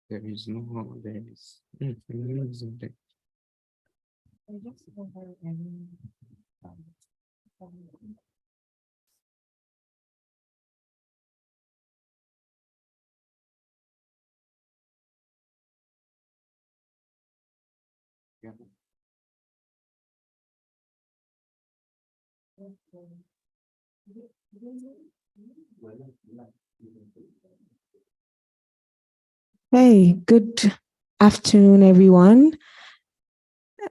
There is no, there is. There isn't it? I just don't have any. Yeah. Hey, good afternoon, everyone.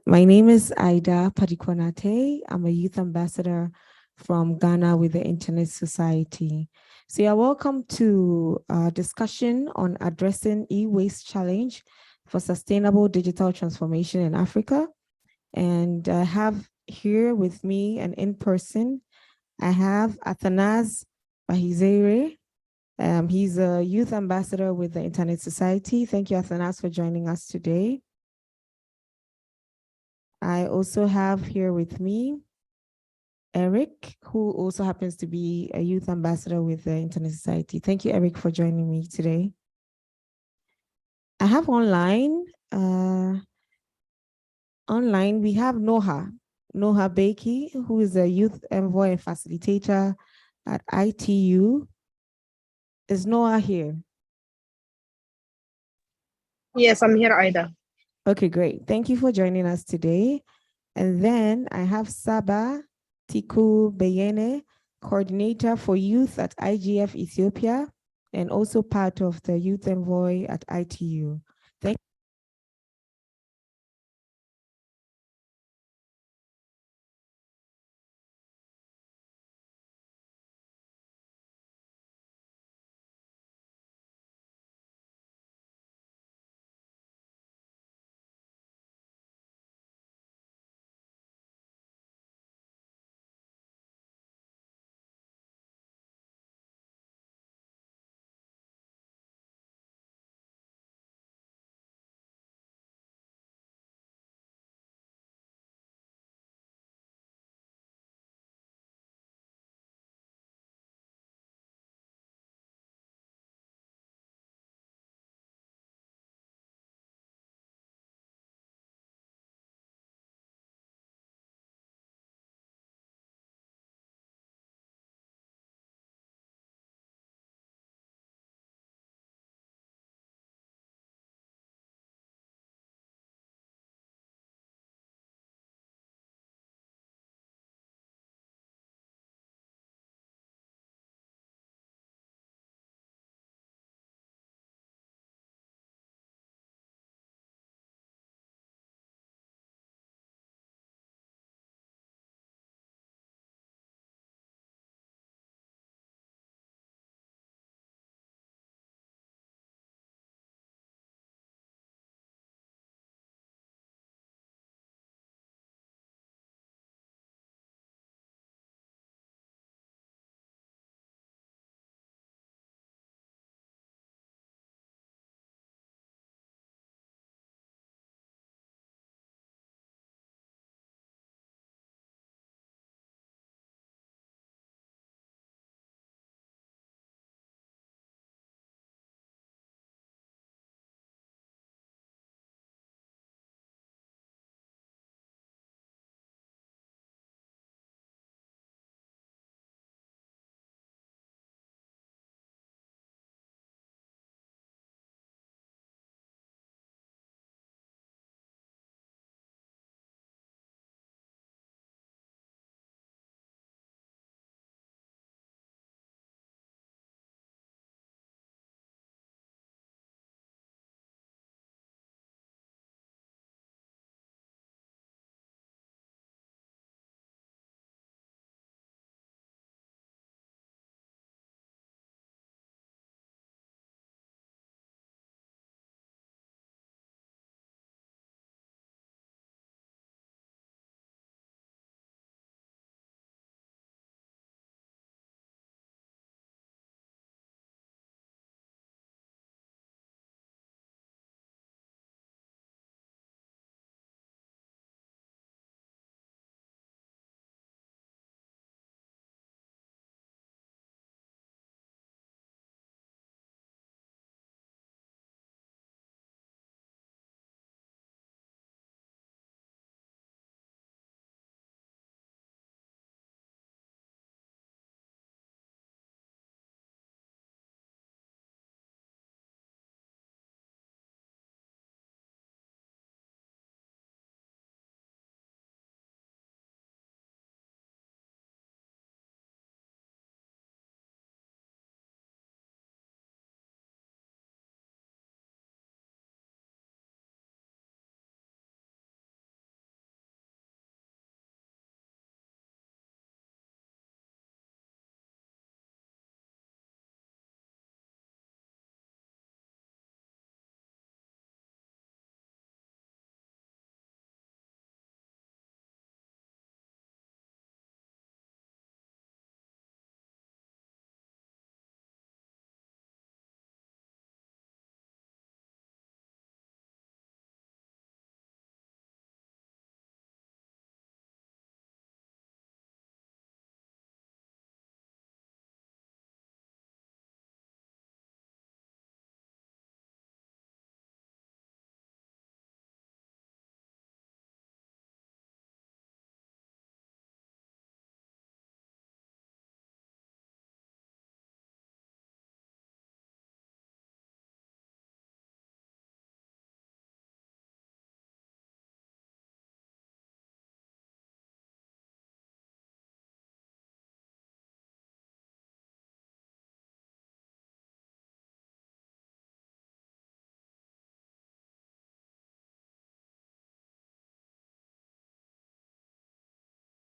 My name is Ida Padikwanate. I'm a youth ambassador from Ghana with the Internet Society. So you're welcome to a discussion on addressing e-waste challenge for sustainable digital transformation in Africa. And I have here with me and in person, I have Athanas Bahizere. He's a youth ambassador with the Internet Society. Thank you, Athanas, for joining us today. I also have here with me Eric, who also happens to be a youth ambassador with the Internet Society. Thank you, Eric, for joining me today. I have online, we have Noha Beki, who is a youth envoy and facilitator at ITU. Is Noah here? Yes, I'm here, Ida. Okay, great. Thank you for joining us today. And then I have Saba Tiku Beyene, coordinator for youth at IGF Ethiopia, and also part of the youth envoy at ITU. Thank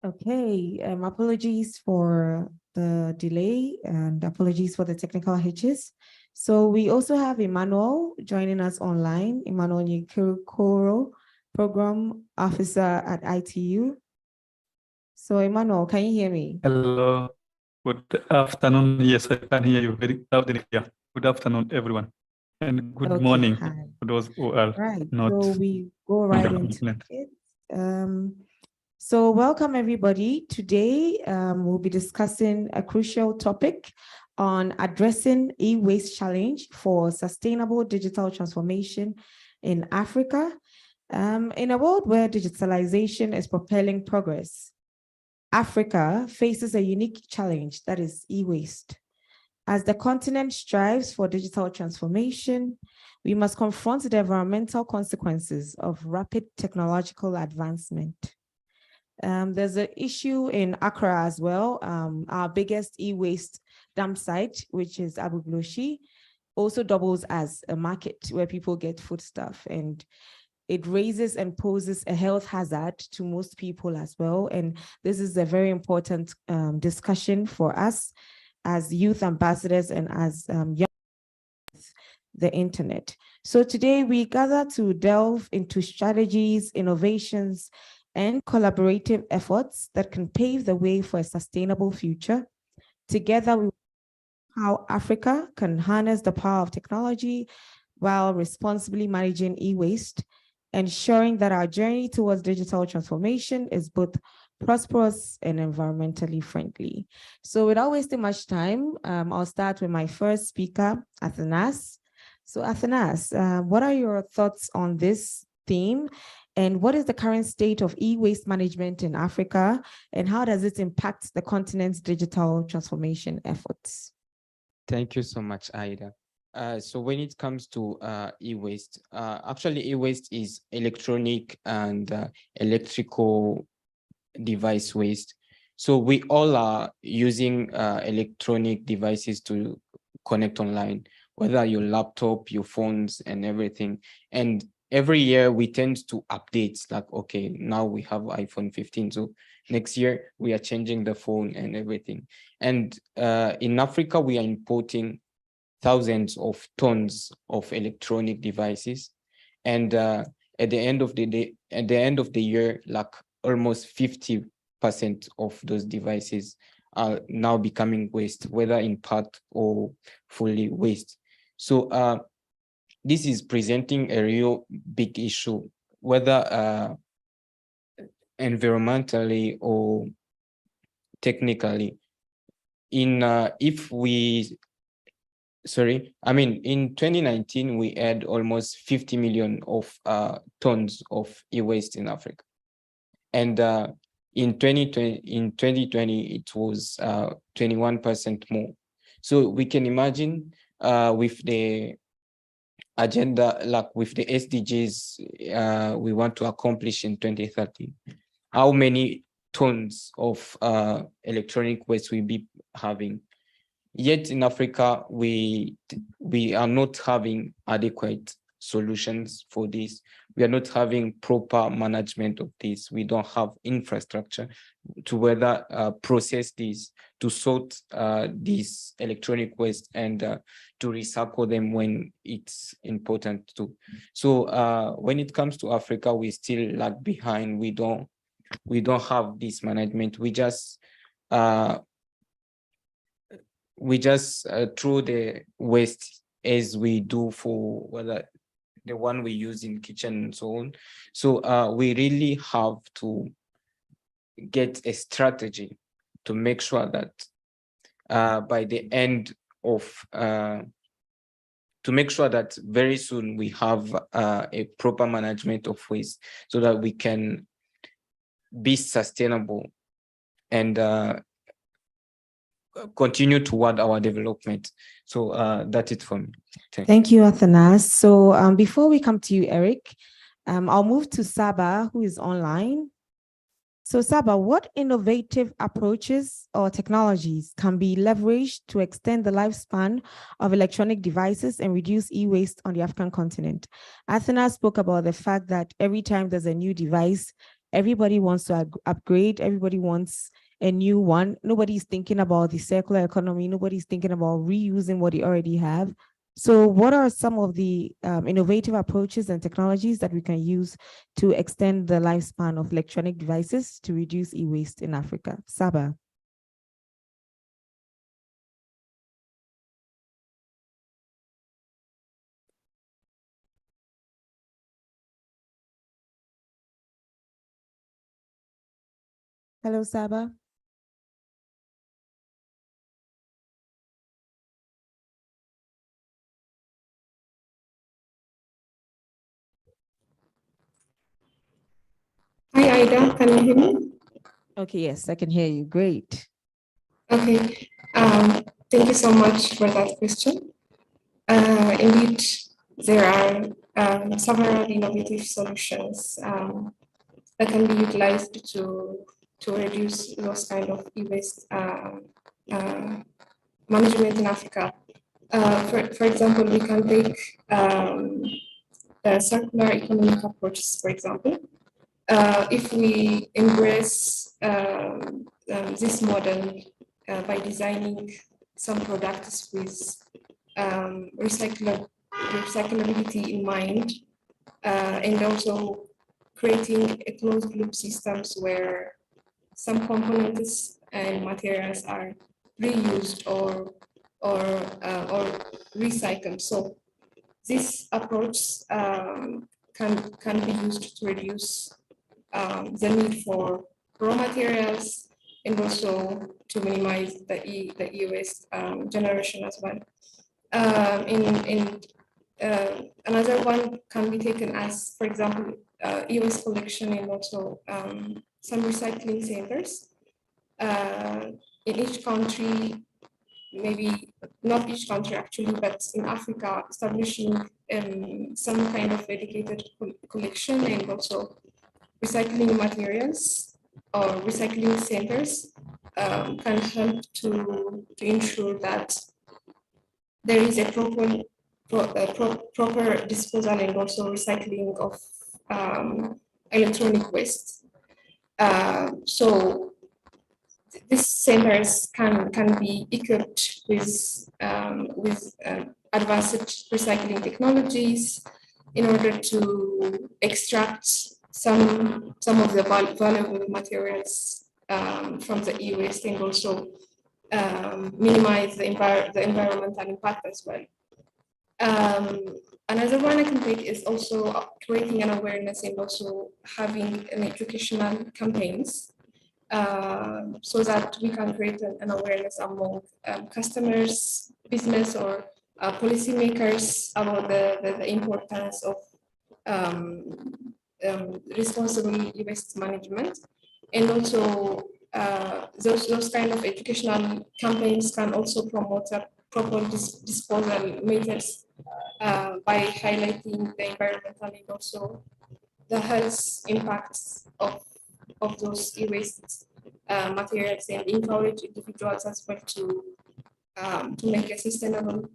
Okay, apologies for the delay and apologies for the technical hitches. So we also have Emmanuel joining us online, Emmanuel Nyikoro, Program Officer at ITU. So Emmanuel, can you hear me? Hello, good afternoon. Yes, I can hear you very loud and clear. Good afternoon, everyone. And good Okay, morning hi. for those who are Right, not so we go on right the into continent. it. So welcome everybody. Today we'll be discussing a crucial topic on addressing e-waste challenge for sustainable digital transformation in Africa. In a world where digitalization is propelling progress, Africa faces a unique challenge, that is e-waste. As the continent strives for digital transformation, we must confront the environmental consequences of rapid technological advancement. There's an issue in Accra as well. Our biggest e-waste dump site, which is Abu Ghoshi, also doubles as a market where people get foodstuff, and it raises and poses a health hazard to most people as well. And this is a very important discussion for us as youth ambassadors and as young the internet. So today we gather to delve into strategies, innovations, and collaborative efforts that can pave the way for a sustainable future. Together, we how Africa can harness the power of technology while responsibly managing e-waste, ensuring that our journey towards digital transformation is both prosperous and environmentally friendly. So without wasting much time, I'll start with my first speaker, Athanas. So Athanas, what are your thoughts on this theme? And what is the current state of e-waste management in Africa? And how does it impact the continent's digital transformation efforts? Thank you so much, Aida. So when it comes to e-waste, actually e-waste is electronic and electrical device waste. So we all are using electronic devices to connect online, whether your laptop, your phones, and everything. And every year we tend to update, like, okay, now we have iPhone 15. So next year we are changing the phone and everything. And in Africa, we are importing thousands of tons of electronic devices. And at the end of the day, at the end of the year, like almost 50% of those devices are now becoming waste, whether in part or fully waste. So this is presenting a real big issue, whether environmentally or technically. In in 2019, we had almost 50 million of tons of e-waste in Africa. And in 2020, it was 21% more. So we can imagine with the agenda, like with the SDGs we want to accomplish in 2030, how many tons of electronic waste we'll be having. Yet in Africa, we are not having adequate solutions for this. We are not having proper management of this. We don't have infrastructure to whether process this, to sort these electronic waste and to recycle them when it's important to. So when it comes to Africa, we still lag behind. We don't have this management. We just throw the waste as we do for whether the one we use in kitchen and so on. So we really have to get a strategy to make sure that by the end of to make sure that very soon we have a proper management of waste so that we can be sustainable and continue toward our development. So that's it for me. Thank you, Athanas. So before we come to you, Eric, I'll move to Saba, who is online. So Saba, what innovative approaches or technologies can be leveraged to extend the lifespan of electronic devices and reduce e-waste on the African continent? Athena spoke about the fact that every time there's a new device, Everybody wants to upgrade. Everybody wants a new one. Nobody's thinking about the circular economy. Nobody's thinking about reusing what they already have. So what are some of the innovative approaches and technologies that we can use to extend the lifespan of electronic devices to reduce e-waste in Africa? Saba. Hello, Saba. Hi, Ida. Can you hear me? Okay, yes, I can hear you. Great. Okay. Thank you so much for that question. Indeed, there are several innovative solutions that can be utilized to reduce those kind of e-waste management in Africa. For example, we can take the circular economic approaches, for example. If we embrace this model by designing some products with recyclability in mind, and also creating a closed loop systems where some components and materials are reused or recycled. So this approach can be used to reduce the need for raw materials and also to minimize the e-waste generation as well. Another one can be taken as, for example, e-waste collection and also some recycling centers. In each country, maybe not each country actually, but in Africa, establishing some kind of dedicated collection and also recycling materials or recycling centers can help to ensure that there is a proper disposal and also recycling of electronic waste. So these centers can be equipped with advanced recycling technologies in order to extract some of the valuable materials from the e-waste and also minimize the environmental impact as well. Another one I can take is also creating an awareness and also having an educational campaigns so that we can create an awareness among customers, business, or policymakers about the importance of responsible e-waste management. And also those kind of educational campaigns can also promote a proper disposal methods by highlighting the environmental and also the health impacts of those e-waste materials and encourage individuals as well to make a sustainable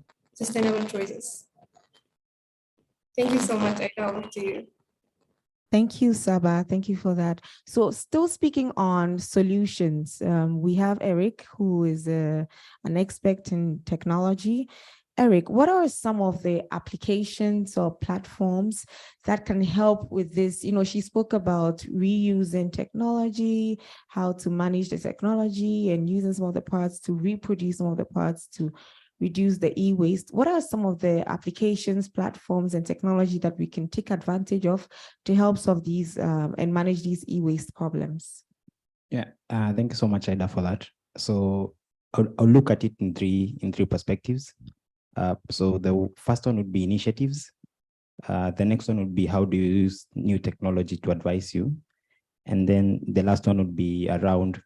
choices. Thank you so much. I over to you. Thank you, Saba. Thank you for that. So still speaking on solutions, we have Eric, who is an expert in technology. Eric, what are some of the applications or platforms that can help with this? You know, she spoke about reusing technology, how to manage the technology and using some of the parts to reproduce some of the parts to reduce the e-waste. What are some of the applications, platforms, and technology that we can take advantage of to help solve these and manage these e-waste problems? Yeah, thank you so much, Ida, for that. So I'll look at it in three perspectives. So the first one would be initiatives. The next one would be how do you use new technology to advise you? And then the last one would be around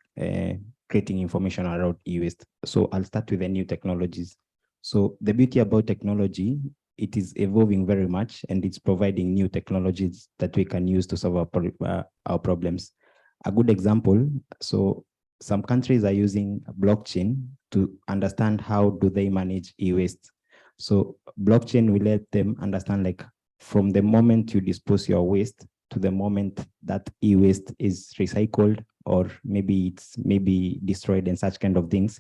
creating information around e-waste. So I'll start with the new technologies. So the beauty about technology, it is evolving very much and it's providing new technologies that we can use to solve our problems. A good example, so some countries are using blockchain to understand how do they manage e-waste. So blockchain will let them understand, like, from the moment you dispose your waste, to the moment that e-waste is recycled, or maybe it's destroyed and such kind of things,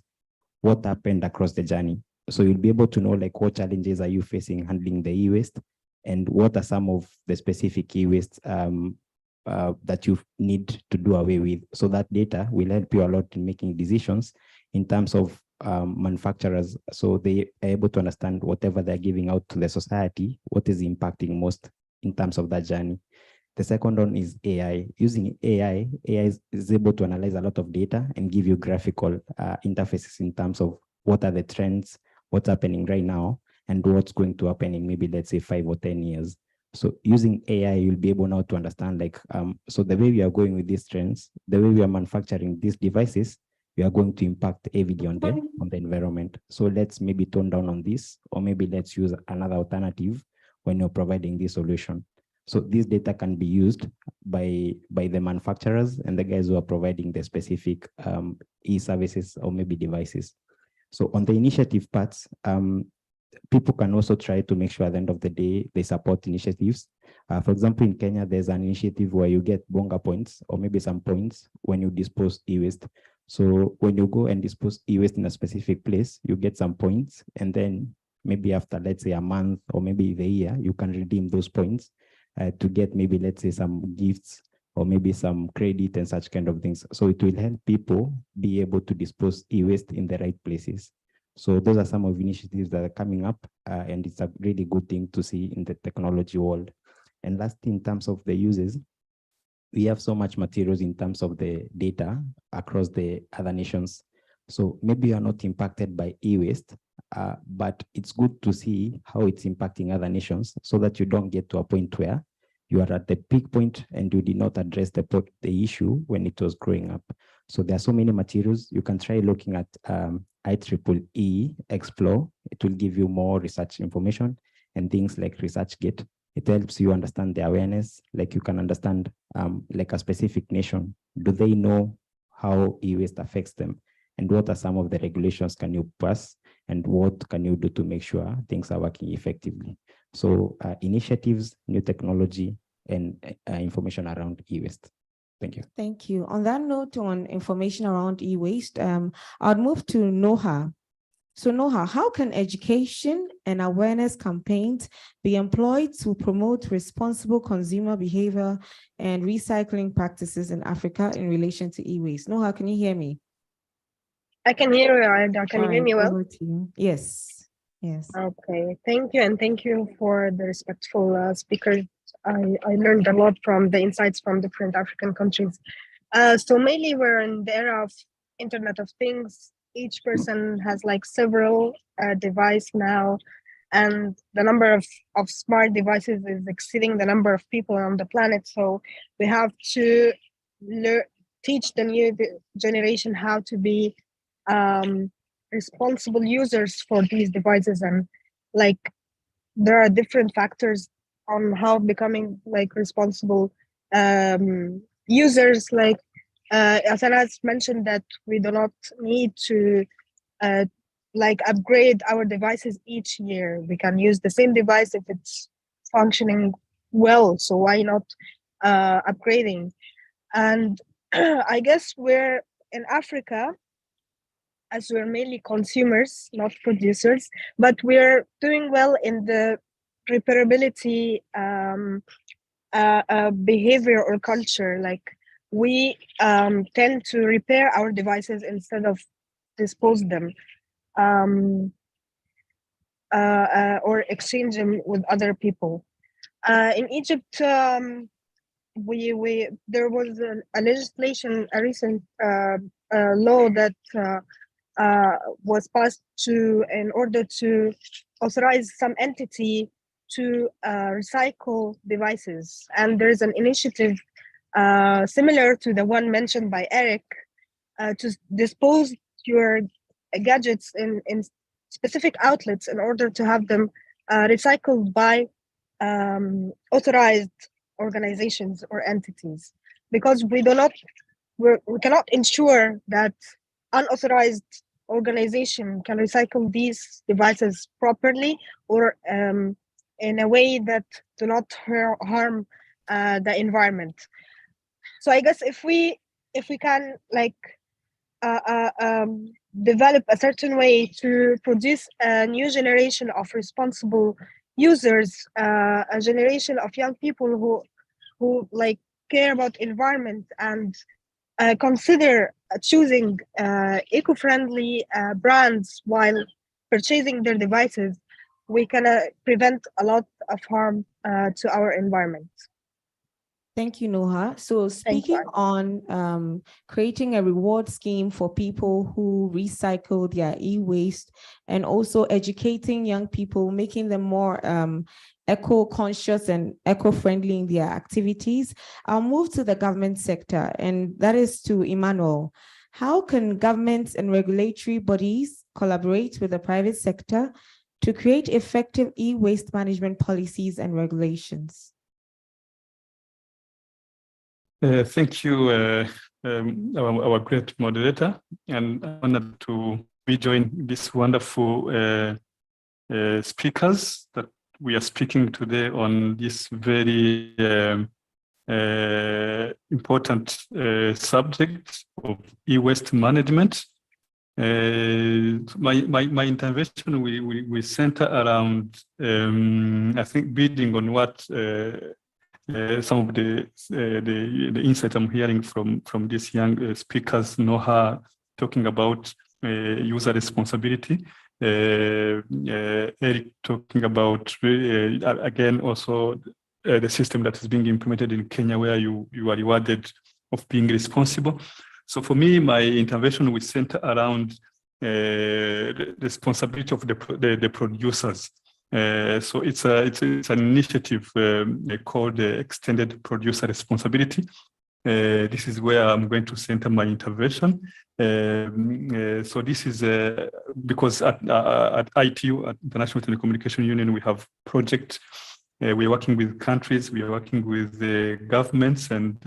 what happened across the journey. So you'll be able to know like what challenges are you facing handling the e-waste, and what are some of the specific e-waste that you need to do away with. So that data will help you a lot in making decisions in terms of manufacturers. So they are able to understand whatever they're giving out to the society, what is impacting most in terms of that journey. The second one is AI. Using AI is able to analyze a lot of data and give you graphical interfaces in terms of what are the trends, what's happening right now, and what's going to happen in maybe, let's say, 5 or 10 years. So using AI, you'll be able now to understand like, so the way we are going with these trends, the way we are manufacturing these devices, we are going to impact heavily on the environment. So let's maybe tone down on this, or maybe let's use another alternative when you're providing this solution. So this data can be used by the manufacturers and the guys who are providing the specific e-services or maybe devices. So on the initiative parts, people can also try to make sure at the end of the day, they support initiatives. For example, in Kenya, there's an initiative where you get bonga points or maybe some points when you dispose e-waste. So when you go and dispose e-waste in a specific place, you get some points. And then maybe after, let's say, a month or maybe the year, you can redeem those points to get maybe, let's say, some gifts or maybe some credit and such kind of things. So it will help people be able to dispose e-waste in the right places. So those are some of the initiatives that are coming up, and it's a really good thing to see in the technology world. And lastly, in terms of the uses, we have so much materials in terms of the data across the other nations. So maybe you are not impacted by e-waste, but it's good to see how it's impacting other nations so that you don't get to a point where you are at the peak point and you did not address the issue when it was growing up. So there are so many materials. You can try looking at IEEE Explore. It will give you more research information and things like ResearchGate. It helps you understand the awareness, like you can understand like a specific nation. Do they know how e-waste affects them? And what are some of the regulations can you pass? And what can you do to make sure things are working effectively? So initiatives, new technology, and information around e-waste. Thank you. Thank you. On that note, on information around e-waste, I'll move to Noha. So Noha, how can education and awareness campaigns be employed to promote responsible consumer behavior and recycling practices in Africa in relation to e-waste? Noha, can you hear me? I can hear you, Aida. Can you hear me well? Over to you. Yes. Yes. Okay, thank you. And thank you for the respectful speakers. I learned a lot from the insights from different African countries. So mainly we're in the era of Internet of Things. Each person has like several devices now, and the number of smart devices is exceeding the number of people on the planet. So we have to teach the new generation how to be responsible users for these devices. And like there are different factors on how becoming like responsible users. Like Asanas mentioned that we do not need to like upgrade our devices each year. We can use the same device if it's functioning well, so why not upgrading? And I guess we're in Africa, as we're mainly consumers, not producers, but we're doing well in the repairability behavior or culture. Like we tend to repair our devices instead of dispose them or exchange them with other people. In Egypt, there was a legislation, a recent law that was passed in order to authorize some entity to recycle devices. And there is an initiative similar to the one mentioned by Eric to dispose your gadgets in specific outlets in order to have them recycled by authorized organizations or entities, because we cannot ensure that unauthorized organization can recycle these devices properly or in a way that do not harm the environment. So I guess if we can like develop a certain way to produce a new generation of responsible users, a generation of young people who like care about environment and consider choosing eco-friendly brands while purchasing their devices, we can prevent a lot of harm to our environment. Thank you, Noha. So speaking on creating a reward scheme for people who recycle their e-waste and also educating young people, making them more eco-conscious and eco-friendly in their activities, I'll move to the government sector, and that is to Emmanuel. How can governments and regulatory bodies collaborate with the private sector to create effective e-waste management policies and regulations? Thank you, our great moderator, and I'm honored to be joined these wonderful speakers that we are speaking today on this very important subject of e-waste management. My intervention we center around I think building on what some of the insights I'm hearing from these young speakers, Noha talking about user responsibility, Eric talking about again also the system that is being implemented in Kenya where you are rewarded of being responsible. So for me, my intervention will center around the responsibility of the producers. So it's an initiative called the Extended Producer Responsibility. This is where I'm going to center my intervention. So this is because at ITU, at International Telecommunication Union, we have projects. We're working with countries, we are working with governments and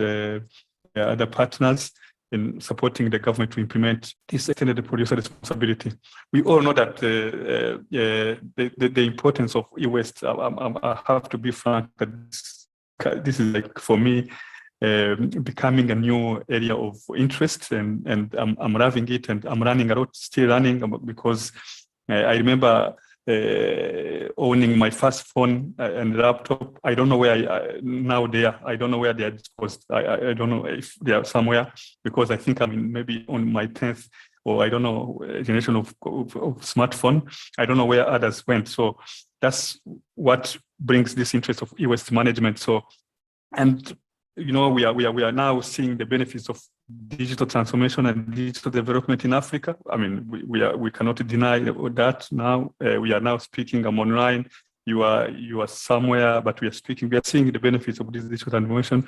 other partners in supporting the government to implement this extended producer responsibility. We all know that the importance of e-waste. I have to be frank that this is like for me becoming a new area of interest, and I'm loving it, and I'm running a lot, still running, because I remember owning my first phone and laptop. I don't know where I don't know where they are disposed. I don't know if they are somewhere, because I think I'm maybe on my 10th or I don't know generation of smartphone. I don't know where others went. So that's what brings this interest of e-waste management. So, and you know, we are now seeing the benefits of digital transformation and digital development in Africa. I mean, we cannot deny that now. We are now speaking. I'm online. You are somewhere, but we are speaking. We are seeing the benefits of this digital transformation.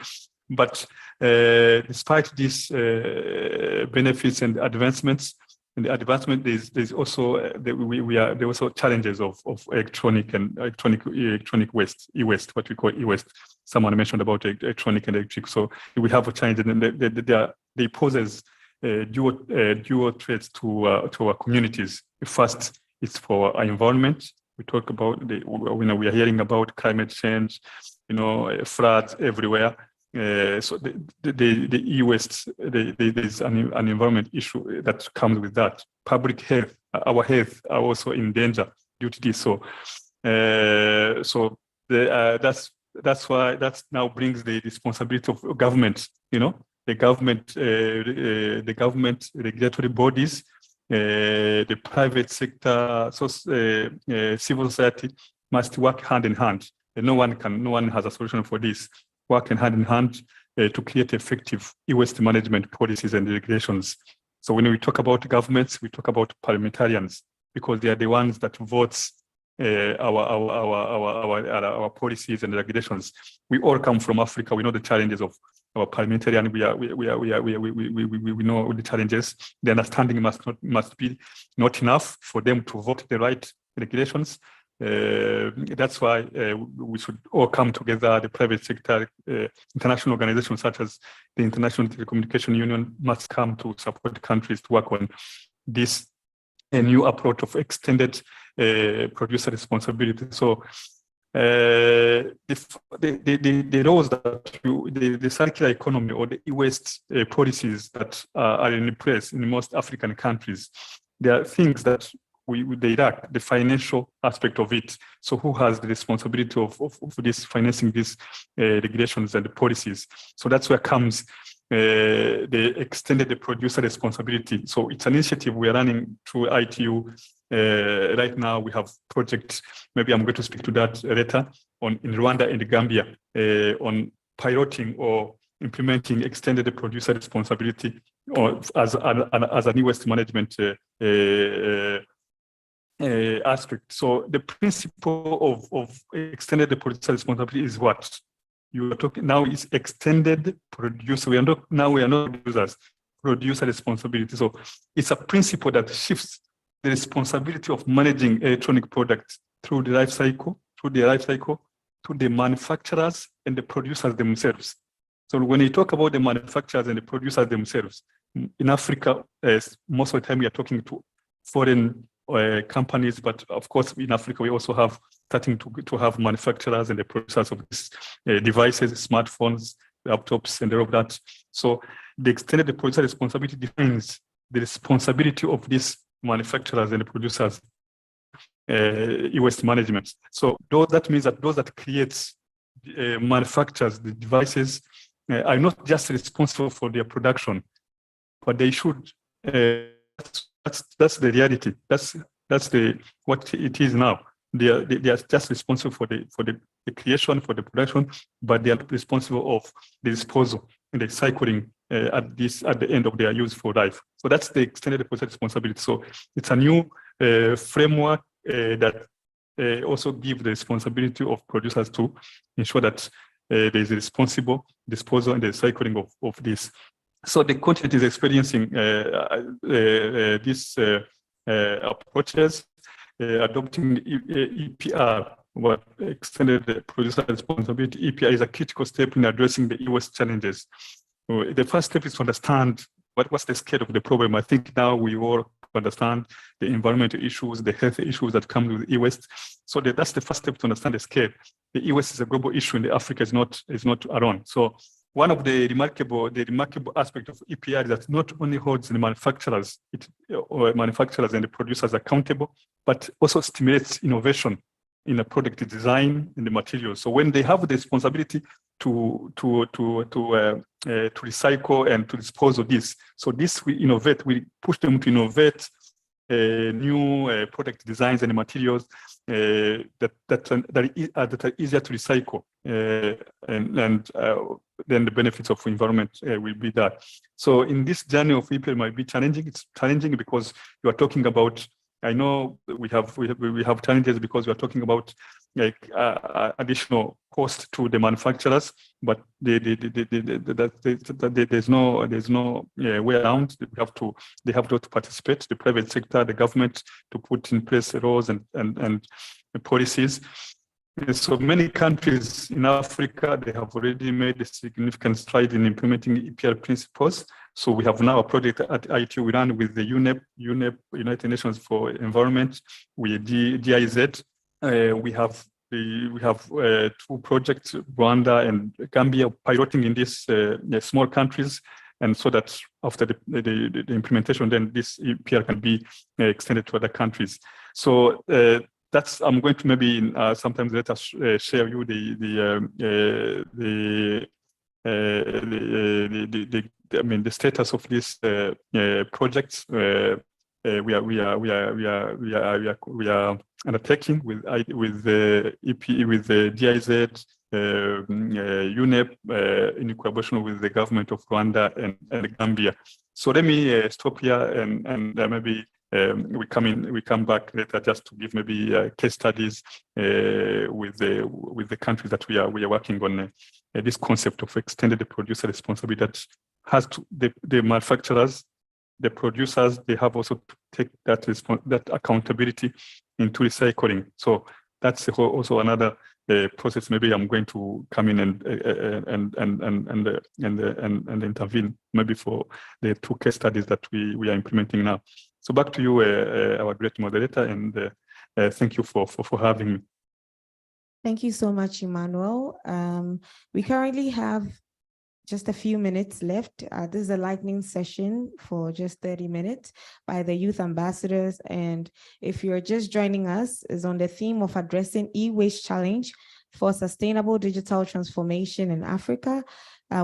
But despite these benefits and advancements, there's also there are also challenges of electronic waste, e-waste, what we call e-waste. Someone mentioned about electronic and electric. So we have a challenge, and they poses dual threats to our communities. First, it's for our environment. We talk about we are hearing about climate change, floods everywhere. So the e-waste, there's an environment issue that comes with that. Public health, our health are also in danger due to this. So that's why that now brings the responsibility of government. The government regulatory bodies, the private sector, civil society must work hand in hand. And no one has a solution for this. Working hand in hand to create effective e-waste management policies and regulations. So when we talk about governments, we talk about parliamentarians, because they are the ones that votes our policies and regulations. We all come from Africa. We know the challenges of our parliamentarian. We know the challenges. The understanding must be not enough for them to vote the right regulations. That's why we should all come together. The private sector, international organizations such as the International Telecommunication Union must come to support countries to work on this new approach of extended producer responsibility. So the laws that the circular economy or the e-waste policies that are in place in most African countries, there are things that they lack the financial aspect of it. So who has the responsibility of this financing these regulations and the policies? So that's where comes the extended producer responsibility. So it's an initiative we are running through ITU. Right now we have projects, maybe I'm going to speak to that later, in Rwanda and Gambia on piloting or implementing extended producer responsibility or as an e-waste management aspect. So the principle of extended producer responsibility is what you are talking now is extended producer. We are not producers, producer responsibility. So it's a principle that shifts the responsibility of managing electronic products through the life cycle, to the manufacturers and the producers themselves. So when you talk about the manufacturers and the producers themselves, in Africa, most of the time we are talking to foreign companies, but of course in Africa we also have starting to have manufacturers and the producers of these devices, smartphones, laptops, and all of that. So the extended producer responsibility defines the responsibility of these manufacturers and the producers e-waste management. So that means that those that creates manufactures the devices are not just responsible for their production, but they should. That's the reality. That's what it is now. They are just responsible for the creation, for the production, but they are responsible of the disposal and the cycling at the end of their useful life. So that's the extended producer responsibility. So it's a new framework that also gives the responsibility of producers to ensure that there is a responsible disposal and the cycling of this. So the continent is experiencing these approaches, adopting EPR, what extended producer responsibility. EPR is a critical step in addressing the e-waste challenges. The first step is to understand what's the scale of the problem. I think now we all understand the environmental issues, the health issues that come with e-waste. So that's the first step to understand the scale. The e-waste is a global issue, and Africa is not alone. So one of the remarkable aspect of EPR is that it not only holds the manufacturers and the producers accountable, but also stimulates innovation in the product design and the materials. So when they have the responsibility to recycle and to dispose of this, so this we innovate, we push them to innovate new product designs and materials that are easier to recycle, and then the benefits of environment will be that. So in this journey of EPR might be challenging. It's challenging because you are talking about. I know we have challenges because we are talking about like additional cost to the manufacturers, but there's no way around. They have to participate. The private sector, the government, to put in place laws and policies. And so many countries in Africa, they have already made a significant stride in implementing EPR principles. So we have now a project at ITU we run with the UNEP, United Nations for Environment, with GIZ. We have two projects, Rwanda and Gambia, piloting in these small countries, and so that after the implementation, then this EPR can be extended to other countries. So I'm going to maybe sometimes let us share you the status of these projects we are undertaking with the EP, with the GIZ, UNEP, in collaboration with the government of Rwanda and Gambia. So let me stop here and maybe we come back later just to give maybe case studies with the countries that we are working on this concept of extended producer responsibility that has to the manufacturers, the producers, they have also to take that accountability into recycling. So that's also another process. Maybe I'm going to come in and intervene maybe for the two case studies that we are implementing now. So back to you, our great moderator, and thank you for having me. Thank you so much, Emmanuel. We currently have just a few minutes left. This is a lightning session for just 30 minutes by the youth ambassadors. And if you're just joining us, is on the theme of addressing e-waste challenge for sustainable digital transformation in Africa.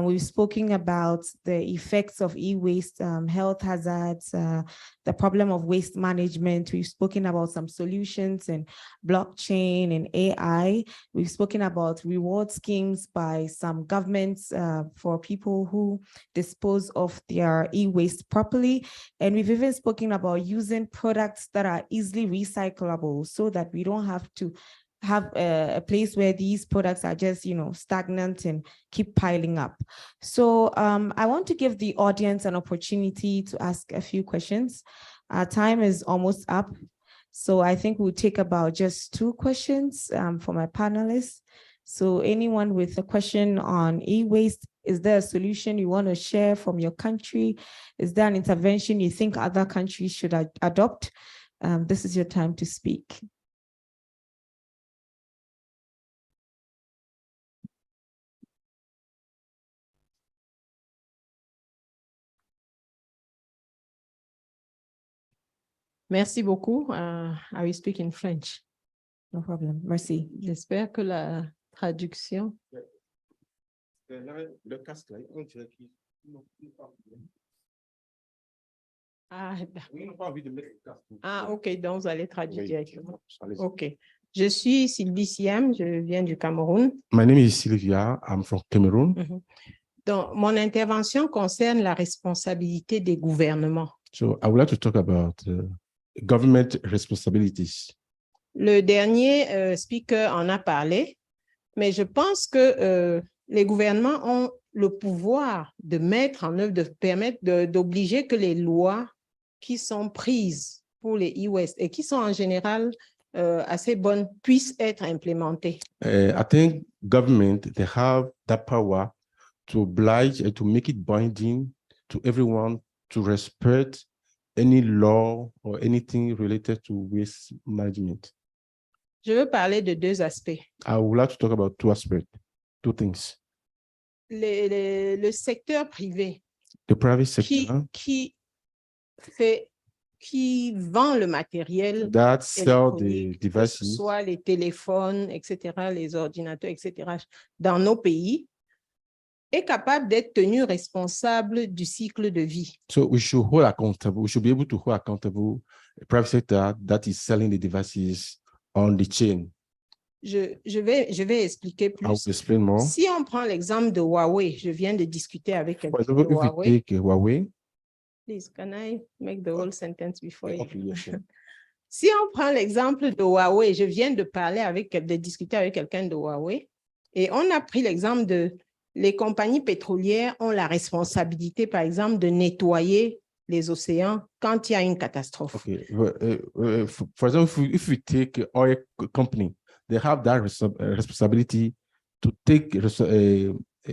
We've spoken about the effects of e-waste, health hazards, the problem of waste management. We've spoken about some solutions in blockchain and AI. We've spoken about reward schemes by some governments for people who dispose of their e-waste properly. And we've even spoken about using products that are easily recyclable so that we don't have to have a place where these products are just, stagnant and keep piling up. So I want to give the audience an opportunity to ask a few questions. Our time is almost up. So I think we'll take about just 2 questions for my panelists. So anyone with a question on e-waste, is there a solution you want to share from your country? Is there an intervention you think other countries should adopt? This is your time to speak. Merci beaucoup. I will speak in French. No problem. Merci. J'espère que la traduction. Le casque là, on dirait qu'il n'a pas envie de mettre le casque. Ah, ok, donc vous allez traduire Oui. directement. Allez-y. Ok. Je suis Sylvie Siam, je viens du Cameroun. My name is Sylvia. I'm from Cameroon. Donc, mon intervention concerne la responsabilité des gouvernements. So I would like to talk about government responsibilities. Le dernier speaker en a parlé, mais je pense que les gouvernements ont le pouvoir de mettre en œuvre, de permettre, d'obliger que les lois qui sont prises pour les e-waste et qui sont en général assez bonnes puissent être implémentées. I think government, they have that power to oblige and to make it binding to everyone to respect any law or anything related to waste management. Je veux parler de 2 aspects. I would like to talk about 2 aspects, 2 things. Le secteur privé The private sector qui vend le matériel that sell the électronique, que ce devices, soit les téléphones, etc., les ordinateurs, etc., dans nos pays, est capable d'être tenu responsable du cycle de vie. so we should hold accountable. We should be able to hold accountable the private sector that is selling the devices on the chain. Je vais expliquer I will plus. explain more. Si on prend l'exemple de Huawei, je viens de discuter avec For quelqu'un de example, if we Huawei. take Huawei, Please, can I make the whole sentence before you? okay, yes, sure. Si on prend l'exemple de Huawei, je viens de discuter avec quelqu'un de Huawei et on a pris l'exemple de les compagnies pétrolières ont la responsabilité, par exemple, de nettoyer les océans quand il y a une catastrophe. Okay. For example, if we take oil company, they have that responsibility to take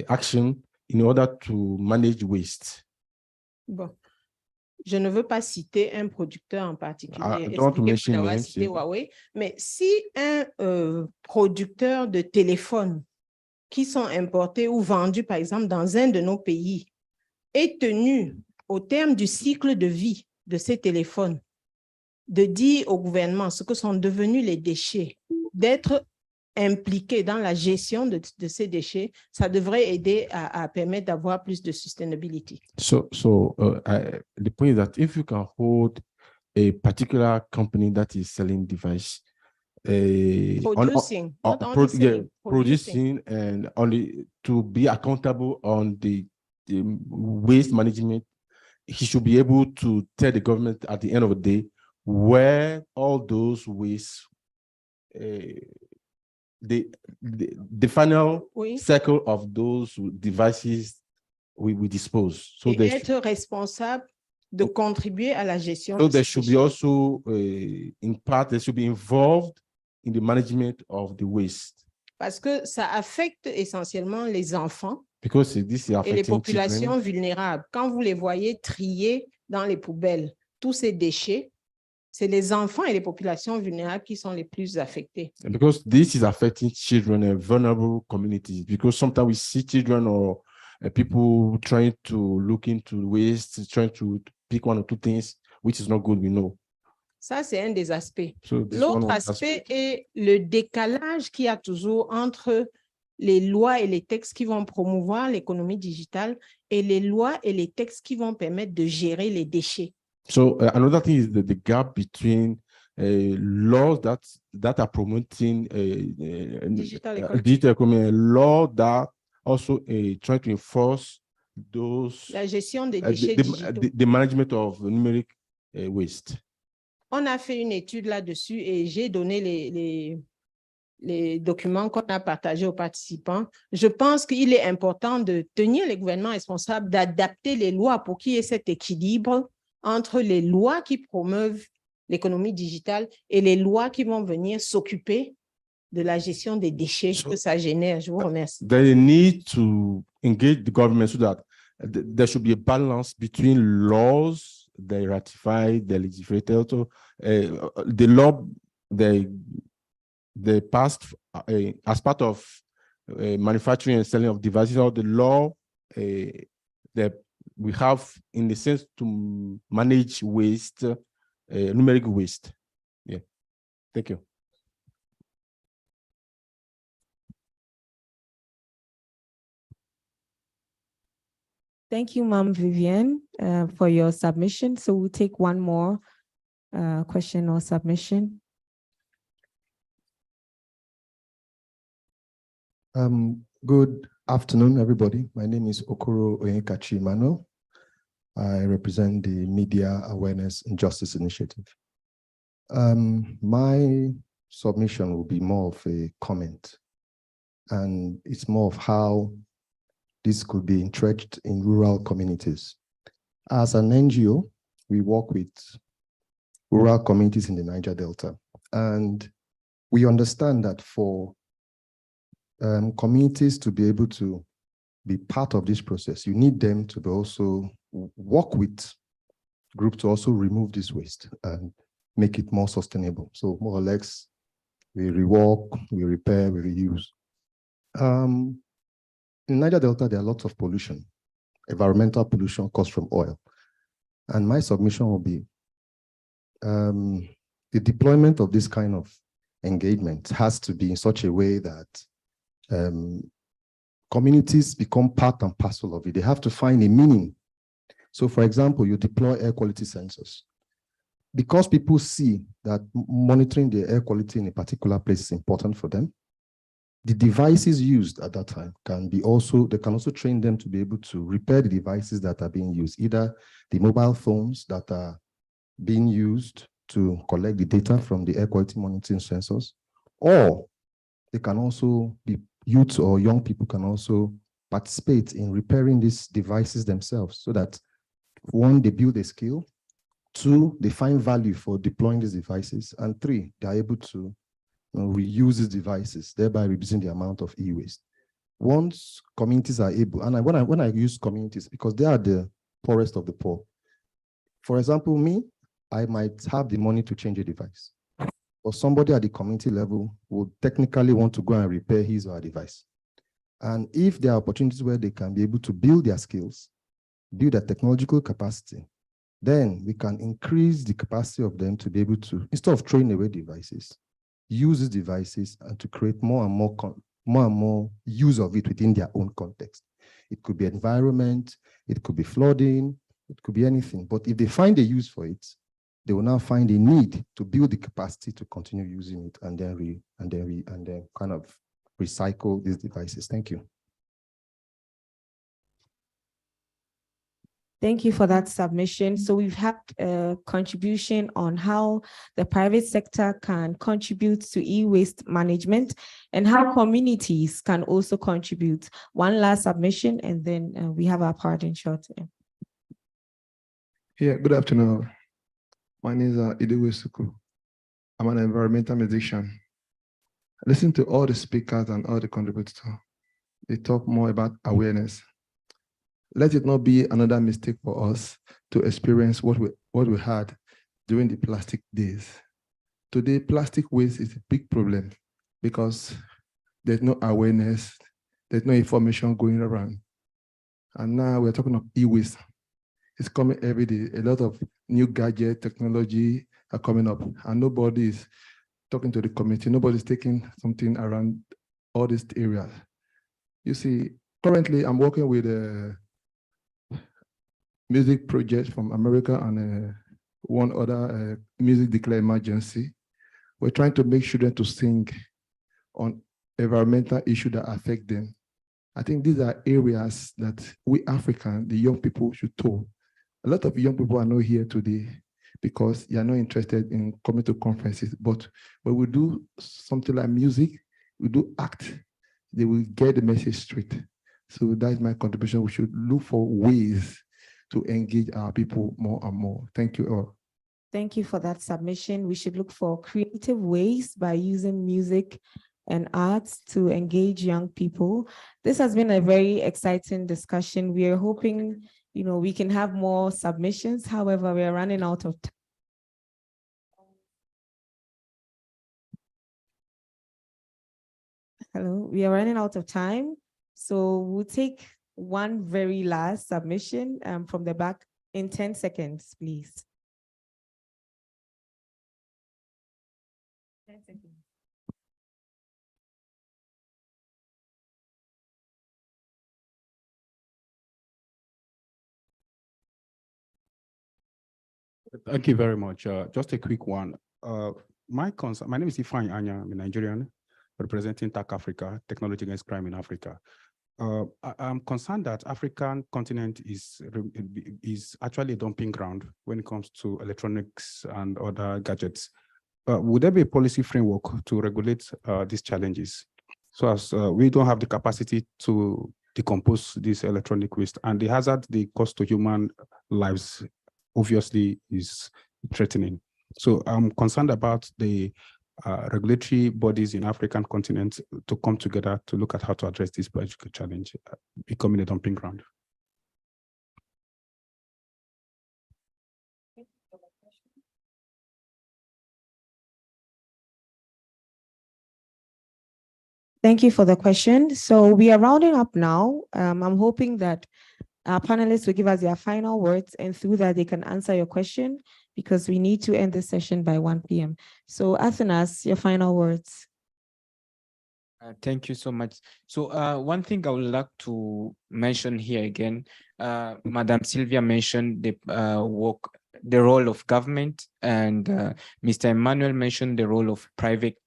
action in order to manage waste. Bon. Je ne veux pas citer un producteur en particulier, I don't want to expliquer mention pour avoir names, cité yeah. Huawei, mais si un producteur de téléphones qui sont importés ou vendus, par exemple, dans un de nos pays, est tenu au terme du cycle de vie de ces téléphones, de dire au gouvernement ce que sont devenus les déchets, d'être impliqué dans la gestion de ces déchets, ça devrait aider à permettre d'avoir plus de sustainability. So the point is that if you can hold a particular company that is selling device, Producing, not only selling, producing and only to be accountable on the waste management, he should be able to tell the government at the end of the day where all those waste, the final Oui. cycle of those devices we dispose. So Et they être responsable de contribuer à la gestion. So de they ces should be déchets. also, in part, they should be involved in the management of the waste Parce que ça affecte essentiellement les enfants because this is et les affecting populations children. vulnérables. Quand vous les voyez trier dans les poubelles, tous ces déchets, c'est les enfants et les populations vulnérables qui sont les plus affectés. Because this is affecting children and vulnerable communities, because sometimes we see children or people trying to look into waste, trying to pick one or two things, which is not good, we know. Ça, c'est un des aspects. So this L'autre one of aspect est le décalage qu'il y a toujours entre les lois et les textes qui vont promouvoir l'économie digitale et les lois et les textes qui vont permettre de gérer les déchets. So another thing is the gap between laws that are promoting Digital economy. digital economy, law that also try to enforce those La gestion des déchets digitaux. the management of numeric waste. On a fait une étude là-dessus et j'ai donné les documents qu'on a partagés aux participants. Je pense qu'il est important de tenir les gouvernements responsables d'adapter les lois pour qu'il y ait cet équilibre entre les lois qui promeuvent l'économie digitale et les lois qui vont venir s'occuper de la gestion des déchets que ça génère. Je vous remercie. They need to engage the government so that there should be a balance between laws they ratify, they legislate, the law they passed as part of manufacturing and selling of devices, or the law that we have in the sense to manage waste, numeric waste. Yeah, thank you. Thank you, Ma'am Vivienne, for your submission. So we'll take one more question or submission. Good afternoon, everybody. My name is Okoro Oyekachi Emmanuel. I represent the Media Awareness and Justice Initiative. My submission will be more of a comment, and it's more of how this could be entrenched in rural communities. As an NGO, we work with rural communities in the Niger Delta, and we understand that for communities to be able to be part of this process, you need them to be also work with groups to also remove this waste and make it more sustainable. So more or less, we rework, we repair, we reuse. In Niger Delta, there are lots of pollution, environmental pollution caused from oil. And my submission will be the deployment of this kind of engagement has to be in such a way that communities become part and parcel of it. They have to find a meaning. So for example, you deploy air quality sensors. Because people see that monitoring the air quality in a particular place is important for them, the devices used at that time they can also train them to be able to repair the devices that are being used, either the mobile phones that are being used to collect the data from the air quality monitoring sensors, or they can also be youth or young people can also participate in repairing these devices themselves, so that one, they build a skill, two, they find value for deploying these devices, and three, they're able to reuse these devices, thereby reducing the amount of e-waste. Once communities are able, and when I use communities, because they are the poorest of the poor. For example, me, I might have the money to change a device, or somebody at the community level would technically want to go and repair his or her device. And if there are opportunities where they can be able to build their skills, build their technological capacity, then we can increase the capacity of them to be able to, instead of throwing away devices, use these devices and to create more and more use of it within their own context. It could be environment, it could be flooding, it could be anything. But if they find a use for it, they will now find a need to build the capacity to continue using it and then kind of recycle these devices. Thank you. Thank you for that submission. So we've had a contribution on how the private sector can contribute to e-waste management and how communities can also contribute. One last submission, and then we have our parting shot. Yeah, good afternoon. My name is Idiwe Suku. I'm an environmental musician. I listen to all the speakers and all the contributors. They talk more about awareness. Let it not be another mistake for us to experience what we had during the plastic days. Today, plastic waste is a big problem because there's no awareness, there's no information going around. And now we're talking of e-waste. It's coming every day. A lot of new gadget technology are coming up, and nobody is talking to the community. Nobody's taking something around all these areas. You see, currently I'm working with a music project from America and one other music declare emergency. We're trying to make children to sing on environmental issues that affect them. I think these are areas that we Africans, the young people, should talk. A lot of young people are not here today because they are not interested in coming to conferences. But when we do something like music, we do act, they will get the message straight. So that is my contribution. We should look for ways to engage our people more and more. Thank you all. Thank you for that submission. We should look for creative ways by using music and arts to engage young people. This has been a very exciting discussion. We are hoping, we can have more submissions. However, we are running out of time. Hello, we are running out of time. So we'll take one very last submission from the back in 10 seconds, please. 10 seconds. Thank you very much. Just a quick one. My name is Ifeanyi Anya. I'm a Nigerian representing TAC Africa, Technology Against Crime in Africa. I'm concerned that African continent is actually a dumping ground when it comes to electronics and other gadgets. Would there be a policy framework to regulate these challenges? So as we don't have the capacity to decompose this electronic waste, and the hazard, the cost to human lives obviously is threatening. So I'm concerned about the regulatory bodies in African continent to come together to look at how to address this biological challenge, becoming a dumping ground. Thank you for the question. So we are rounding up now. I'm hoping that our panelists will give us their final words, and through that they can answer your question, because we need to end this session by 1 p.m. So Athanas, your final words. Thank you so much. So one thing I would like to mention here again, Madam Sylvia mentioned the role of government, and Mr. Emmanuel mentioned the role of private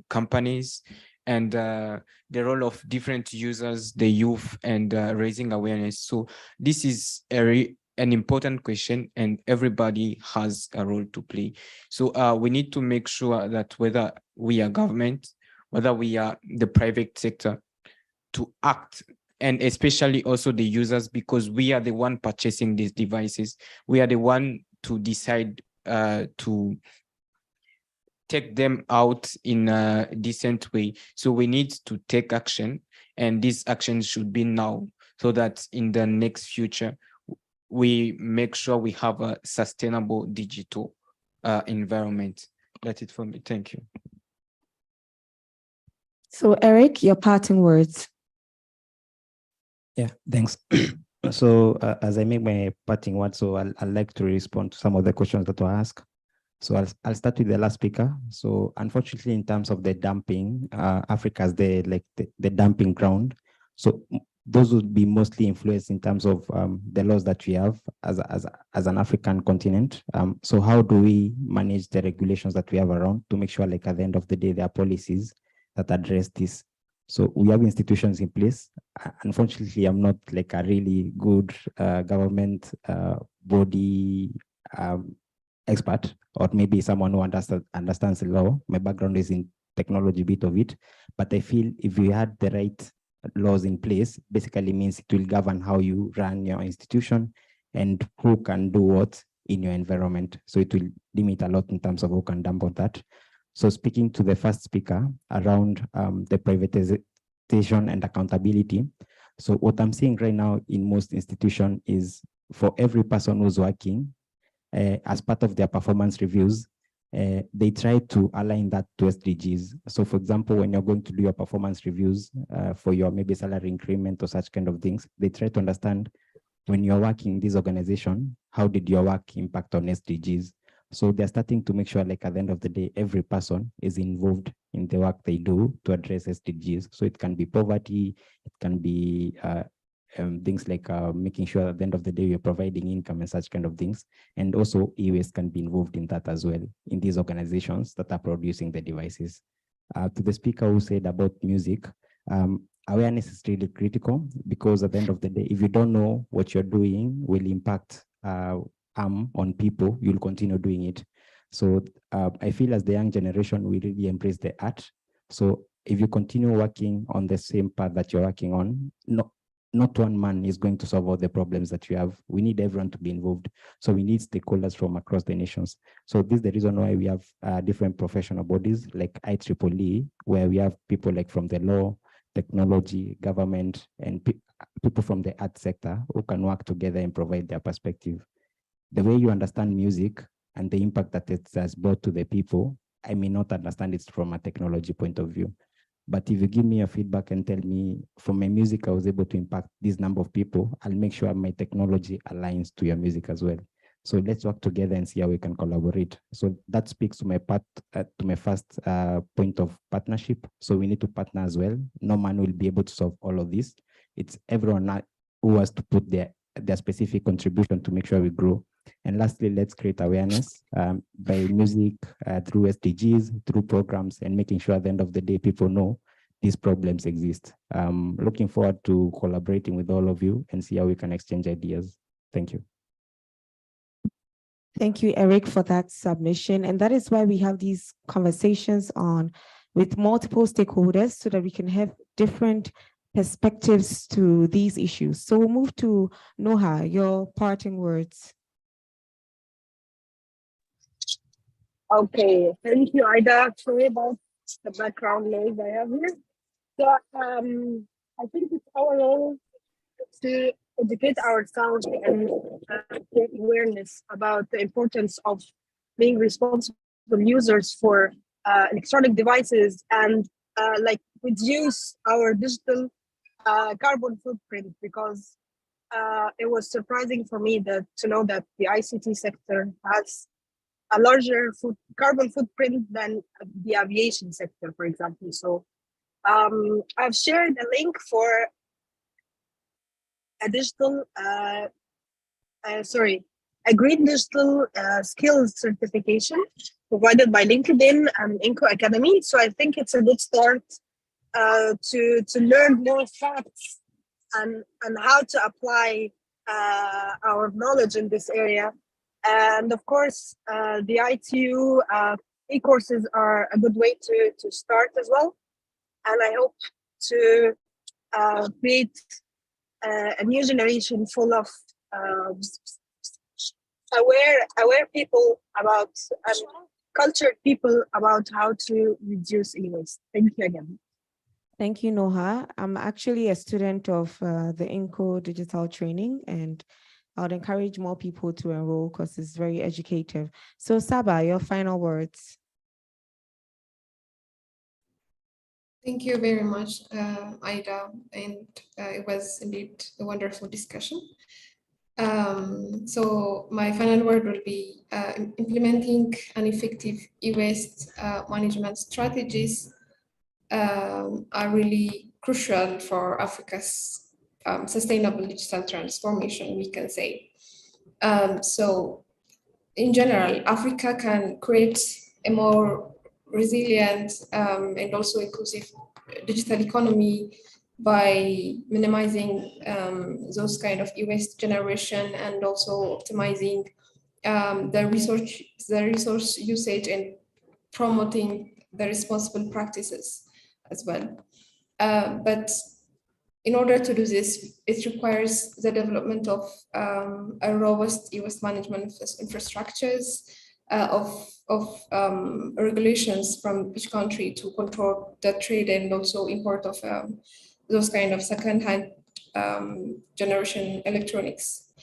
companies, and the role of different users, the youth, and raising awareness. So this is an important question, and everybody has a role to play. So we need to make sure that whether we are government, whether we are the private sector, to act, and especially also the users, because we are the one purchasing these devices. We are the one to decide to take them out in a decent way. So we need to take action, and these actions should be now, so that in the next future, we make sure we have a sustainable digital environment. That's it for me. Thank you. So Eric, your parting words. Yeah, thanks. So as I make my parting words, so I'd like to respond to some of the questions that were asked. So I'll start with the last speaker. So unfortunately, in terms of the dumping, Africa is the dumping ground. So those would be mostly influenced in terms of the laws that we have as an African continent. So how do we manage the regulations that we have around to make sure, like, at the end of the day, there are policies that address this? So we have institutions in place. Unfortunately, I'm not like a really good government body expert, or maybe someone who understands the law. My background is in technology, bit of it, but I feel if we had the right laws in place, basically means it will govern how you run your institution and who can do what in your environment. So it will limit a lot in terms of who can dump on that. So speaking to the first speaker around the privatization and accountability. So what I'm seeing right now in most institutions is, for every person who's working, as part of their performance reviews, they try to align that to SDGs. So for example, when you're going to do your performance reviews for your maybe salary increment or such kind of things, they try to understand when you're working in this organization, how did your work impact on SDGs? So they're starting to make sure, like at the end of the day, every person is involved in the work they do to address SDGs. So it can be poverty, it can be things like making sure at the end of the day you're providing income and such kind of things. And also e-waste can be involved in that as well, in these organizations that are producing the devices. To the speaker who said about music, awareness is really critical, because at the end of the day, if you don't know what you're doing will impact harm on people, you'll continue doing it. So I feel as the young generation, we really embrace the art. So if you continue working on the same path that you're working on, not one man is going to solve all the problems that you have. We need everyone to be involved. So we need stakeholders from across the nations. So this is the reason why we have different professional bodies like IEEE, where we have people like from the law, technology, government, and people from the art sector who can work together and provide their perspective. The way you understand music and the impact that it has brought to the people, I may not understand it from a technology point of view. But if you give me a feedback and tell me from my music, I was able to impact this number of people, I'll make sure my technology aligns to your music as well. So let's work together and see how we can collaborate. So that speaks to my part, to my first point of partnership. So we need to partner as well. No man will be able to solve all of this. It's everyone who has to put their specific contribution to make sure we grow. And lastly, let's create awareness by music, through SDGs, through programs, and making sure at the end of the day, people know these problems exist. Looking forward to collaborating with all of you and see how we can exchange ideas. Thank you. Thank you, Eric, for that submission. And that is why we have these conversations with multiple stakeholders so that we can have different perspectives to these issues. So we'll move to Noha, your parting words. Okay, thank you, Ida. Sorry about the background noise I have here. So I think it's our role to educate ourselves and create awareness about the importance of being responsible users for electronic devices and like reduce our digital carbon footprint, because it was surprising for me to know that the ICT sector has a larger carbon footprint than the aviation sector, for example. So I've shared a link for a digital, a green digital skills certification provided by LinkedIn and Inco Academy. So I think it's a good start to learn more facts and how to apply our knowledge in this area. And of course, the ITU e-courses are a good way to start as well. And I hope to create a new generation full of aware people about, cultured people about how to reduce e-waste. Thank you again. Thank you, Noha. I'm actually a student of the INCO digital training, and I would encourage more people to enroll because it's very educative. So Saba, your final words. Thank you very much, Ida, and it was indeed a wonderful discussion. So my final word will be implementing an effective e-waste management strategies are really crucial for Africa's sustainable digital transformation, we can say. So in general, Africa can create a more resilient and also inclusive digital economy by minimizing those kind of e-waste generation and also optimizing the resource usage and promoting the responsible practices as well. But in order to do this, it requires the development of a robust e-waste management infrastructures, of regulations from each country to control the trade and also import of those kind of second-hand generation electronics.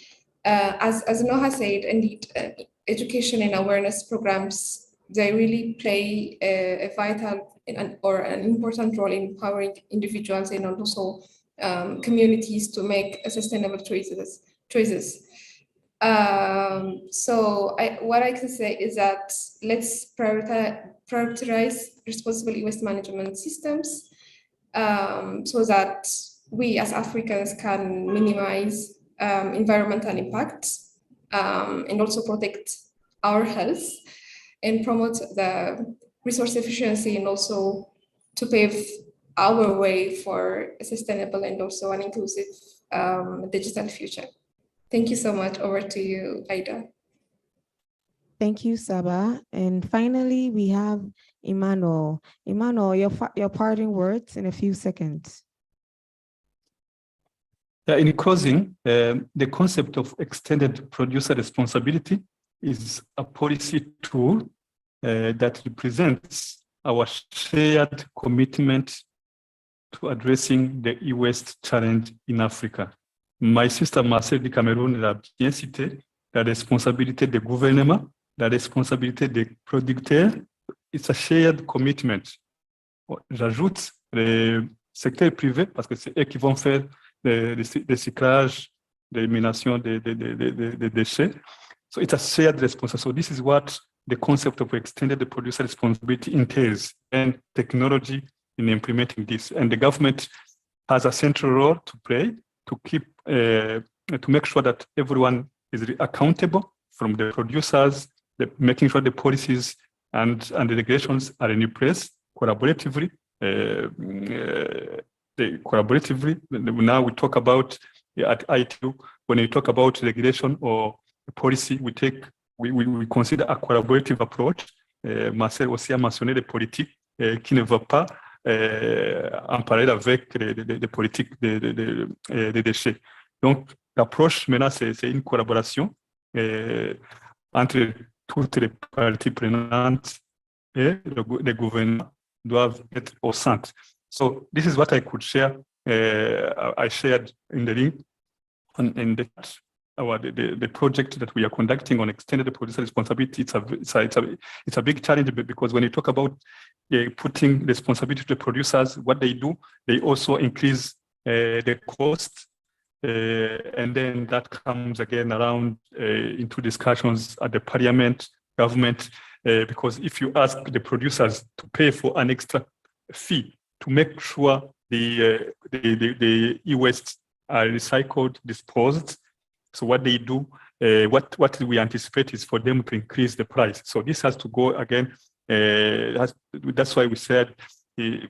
As Noha said, indeed, education and awareness programs, they really play a vital or an important role in empowering individuals and also communities to make sustainable choices. So what I can say is that let's prioritize responsible waste management systems so that we as Africans can minimize environmental impact and also protect our health and promote the resource efficiency and also to pave our way for a sustainable and also an inclusive digital future. Thank you so much. Over to you, Aida. Thank you, Saba. And finally, we have Emmanuel. Emmanuel, your parting words in a few seconds. In closing, the concept of extended producer responsibility is a policy tool that represents our shared commitment to addressing the e-waste challenge in Africa. My sister Marcel du Cameroun l'a bien cité, la responsabilité des gouvernements, la responsabilité des producteurs, it's a shared commitment. J'ajoute le secteur privé parce que c'est eux qui vont faire le recyclage, l'élimination des déchets. So it's a shared responsibility. So this is what the concept of extended producer responsibility entails, and technology in implementing this. And the government has a central role to play to keep to make sure that everyone is accountable, from the producers, making sure the policies and the regulations are in place collaboratively. Now we talk about at ITU, when we talk about regulation or policy, we consider a collaborative approach. Marcel aussi a mentionné les politiques qui ne vont pas en parallèle avec les politiques des déchets. Donc, l'approche maintenant, c'est une collaboration entre toutes les parties prenantes et les gouvernements doivent être au centre. So this is what I could share. I shared in the link in the project that we are conducting on extended producer responsibility. It's a big challenge because when you talk about putting responsibility to the producers, what they do, they also increase the cost. And then that comes again around into discussions at the parliament, government, because if you ask the producers to pay for an extra fee to make sure the e-waste are recycled, disposed, so what they do, what we anticipate is for them to increase the price. So this has to go again. That's why we said we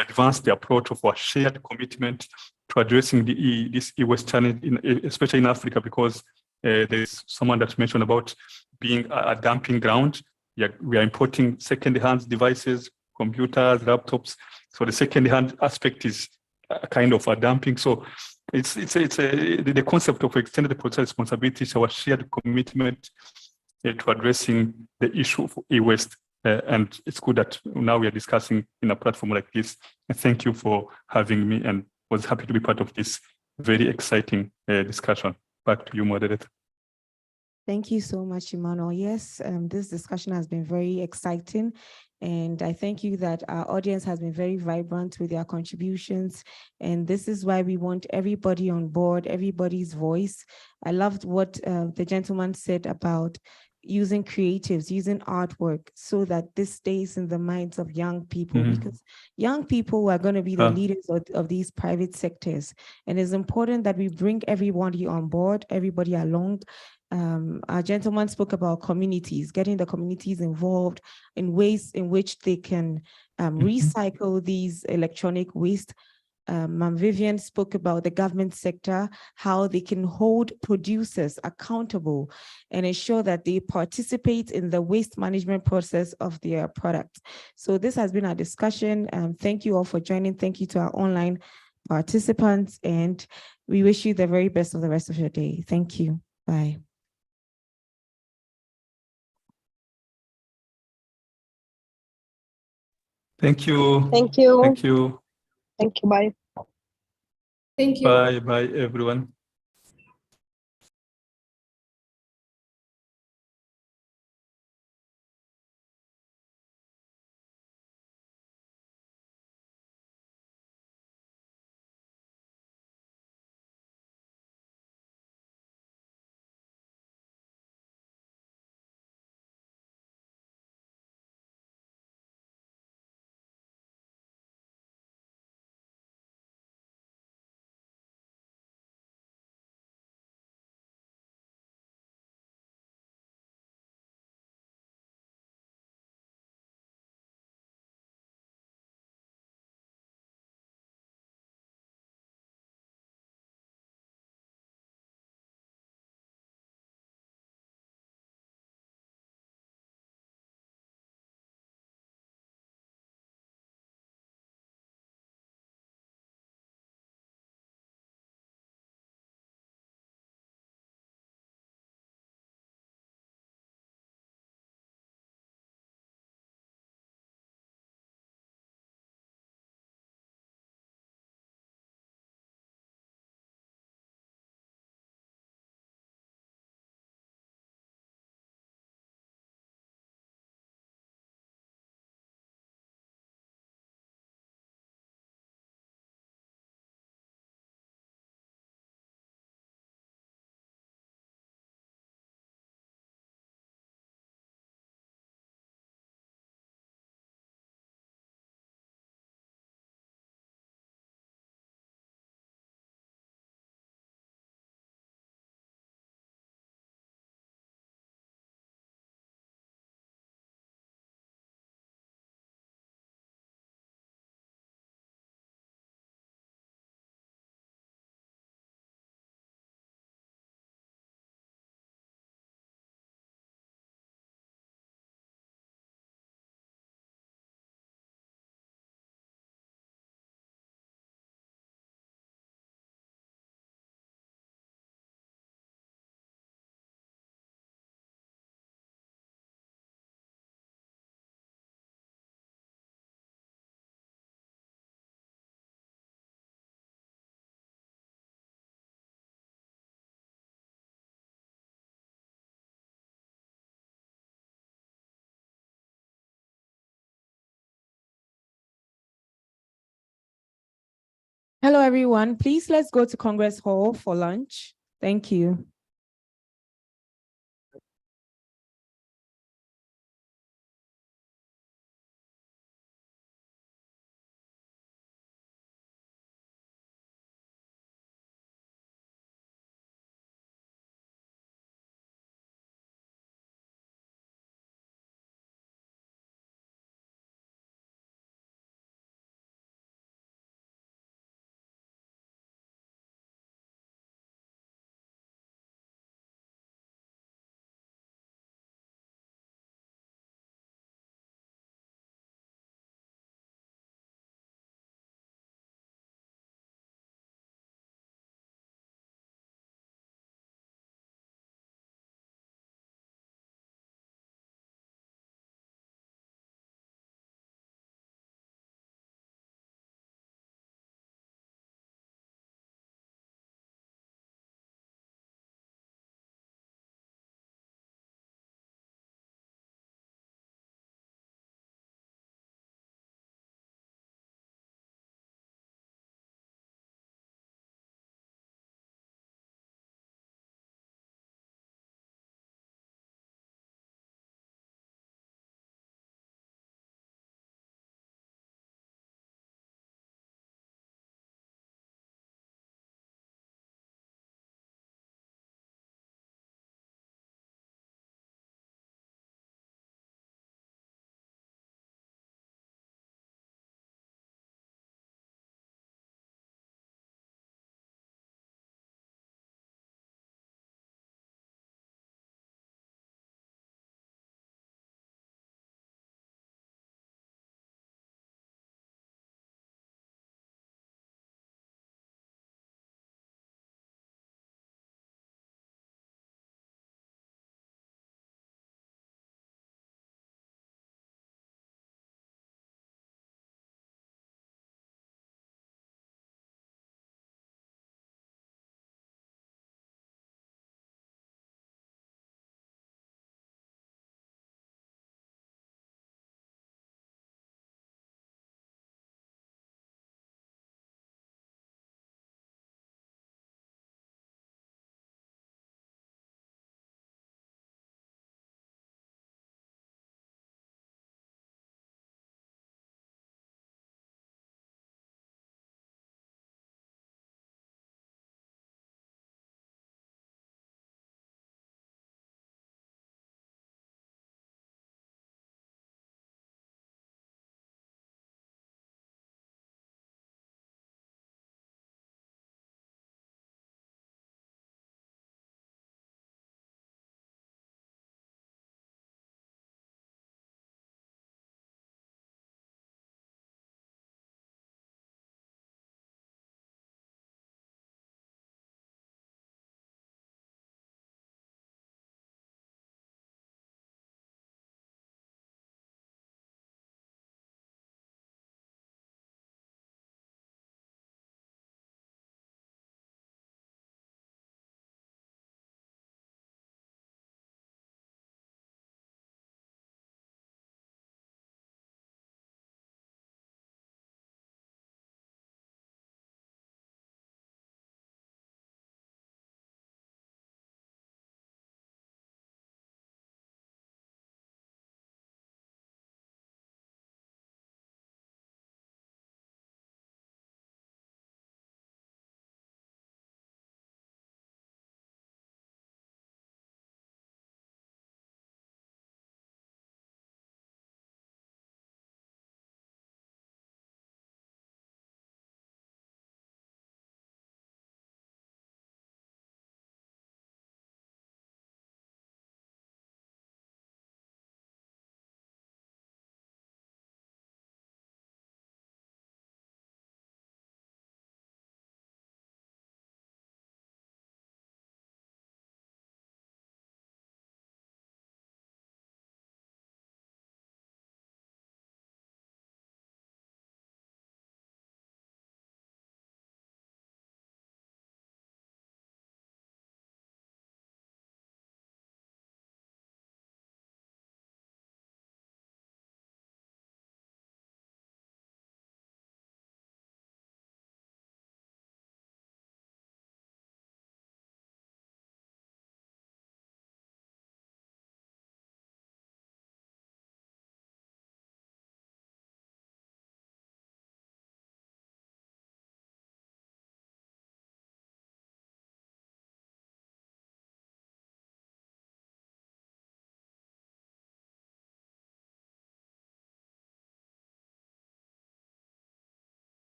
advanced the approach of our shared commitment to addressing this e-waste challenge, especially in Africa, because there's someone that mentioned about being a dumping ground. We are importing second-hand devices, computers, laptops. So the second-hand aspect is a kind of a dumping. So the concept of extended producer responsibility is our shared commitment to addressing the issue of e-waste. And it's good that now we are discussing in a platform like this. And thank you for having me, and was happy to be part of this very exciting discussion. Back to you, moderator. Thank you so much, Emmanuel. Yes, this discussion has been very exciting. And I thank you that our audience has been very vibrant with their contributions. And this is why we want everybody on board, everybody's voice. I loved what the gentleman said about using creatives, using artwork, so that this stays in the minds of young people, because young people are going to be the leaders of these private sectors. And it's important that we bring everybody on board, everybody along. Our gentleman spoke about communities, getting the communities involved in ways in which they can recycle these electronic waste. Vivian spoke about the government sector, how they can hold producers accountable and ensure that they participate in the waste management process of their products. So this has been our discussion. Thank you all for joining. Thank you to our online participants, and we wish you the very best of the rest of your day. Thank you. Bye. Thank you. Thank you. Thank you. Thank you. Bye. Thank you. Bye, everyone. Hello, everyone. Please let's go to Congress Hall for lunch. Thank you.